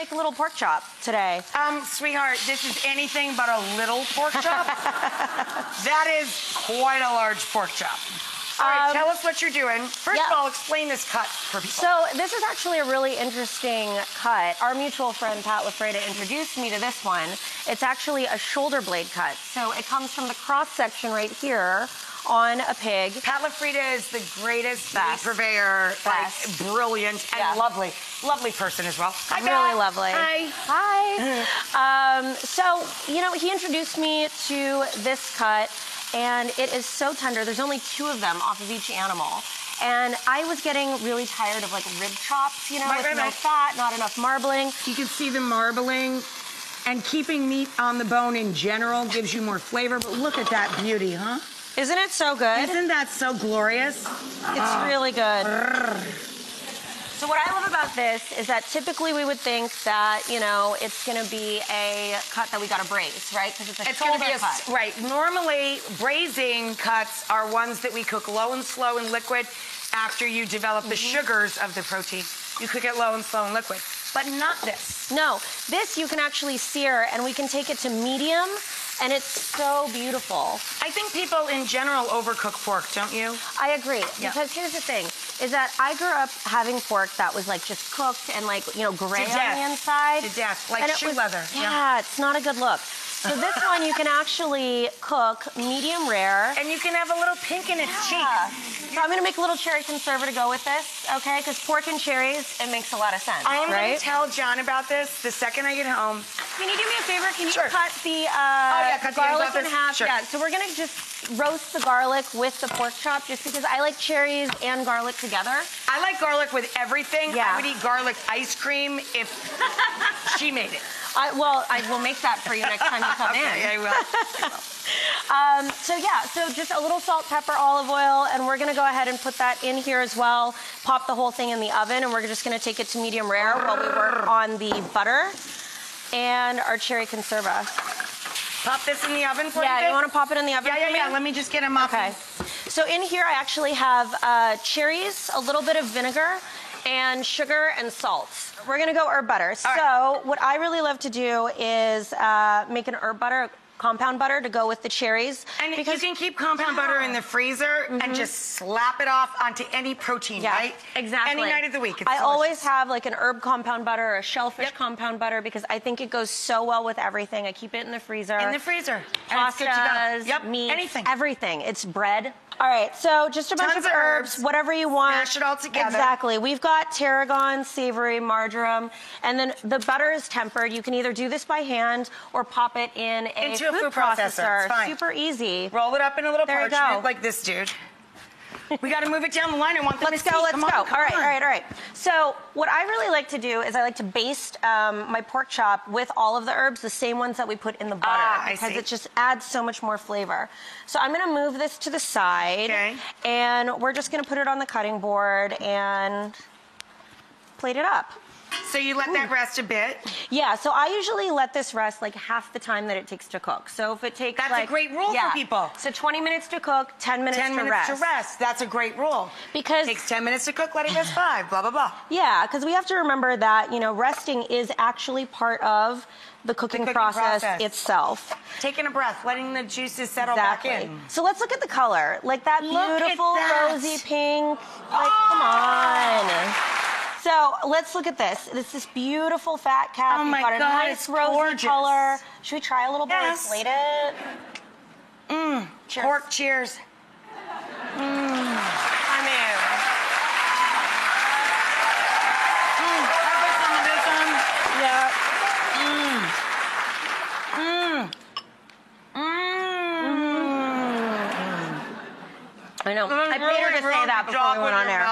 make a little pork chop today. Sweetheart, this is anything but a little pork chop. That is quite a large pork chop. All right, tell us what you're doing. First of all, explain this cut for people. So this is actually a really interesting cut. Our mutual friend, Pat LaFreda, introduced me to this one. It's actually a shoulder blade cut. So it comes from the cross section right here on a pig. Pat LaFreda is the greatest meat purveyor, like brilliant and lovely. Lovely person as well. Hi, really lovely. Hi. Hi. So, you know, he introduced me to this cut, and it is so tender. There's only 2 of them off of each animal. And I was getting really tired of like rib chops, you know, with no fat, not enough marbling. You can see the marbling, and keeping meat on the bone in general gives you more flavor, but look at that beauty, huh? Isn't it so good? Isn't that so glorious? It's really good. So what I love about this is that typically we would think that, you know, it's going to be a cut that we got to braise, right? Because it's a shoulder cut. Right. Normally, braising cuts are ones that we cook low and slow in liquid after you develop the sugars of the protein. You cook it low and slow in liquid, but not this. No, this you can actually sear, and we can take it to medium, and it's so beautiful. I think people in general overcook pork, don't you? I agree, because here's the thing, is that I grew up having pork that was like just cooked and like, you know, gray on the inside. To death, like shoe leather. Yeah, it's not a good look. So this one you can actually cook medium rare. And you can have a little pink in its cheek. So I'm going to make a little cherry conserva to go with this, okay? Because pork and cherries, it makes a lot of sense, I am going to tell John about this the second I get home. Can you do me a favor? Can you cut the cut garlic in half? Sure. Yeah, so we're going to just roast the garlic with the pork chop just because I like cherries and garlic together. I like garlic with everything. Yeah. I would eat garlic ice cream if she made it. I will make that for you next time you come in. I will. So just a little salt, pepper, olive oil, and we're gonna go ahead and put that in here as well. Pop the whole thing in the oven, and we're just gonna take it to medium rare while we work on the butter and our cherry conserva. Pop this in the oven for you? Yeah, you wanna pop it in the oven for me? Yeah. Let me just get them up. Okay. So in here I actually have cherries, a little bit of vinegar, and sugar and salt. We're gonna go herb butter. So what I really love to do is make an herb butter, compound butter to go with the cherries. And because you can keep compound butter in the freezer and just slap it off onto any protein, right? Exactly. Any night of the week. It's I always have like an herb compound butter or a shellfish compound butter because I think it goes so well with everything. I keep it in the freezer. In the freezer. Pastas, meat, everything. It's bread. All right, so just a bunch of herbs, whatever you want. Mash it all together. Exactly. We've got tarragon, savory, marjoram, and then the butter is tempered. You can either do this by hand or pop it in a food processor. It's fine. Super easy. Roll it up in a little There you parchment go. like this, dude. We got to move it down the line. I want them to see. Let's go. All right. So what I really like to do is I like to baste my pork chop with all of the herbs, the same ones that we put in the butter, because it just adds so much more flavor. So I'm going to move this to the side, and we're just going to put it on the cutting board and plate it up. So you let that rest a bit? Yeah, so I usually let this rest like half the time that it takes to cook. So if it takes That's a great rule for people. So 20 minutes to cook, 10 minutes to rest. That's a great rule. Because it takes 10 minutes to cook, let it rest 5, blah, blah, blah. Yeah, because we have to remember that, you know, resting is actually part of the cooking process itself. Taking a breath, letting the juices settle back in. So let's look at the color. Like that beautiful rosy pink. Like, come on. So let's look at this. It's this beautiful fat cap. Oh my God, a nice rosy color. Should we try a little bit and plate it? Cheers. Pork cheers. I mean, I put some of this on. Yeah. I know. I paid her to say that before we went on air.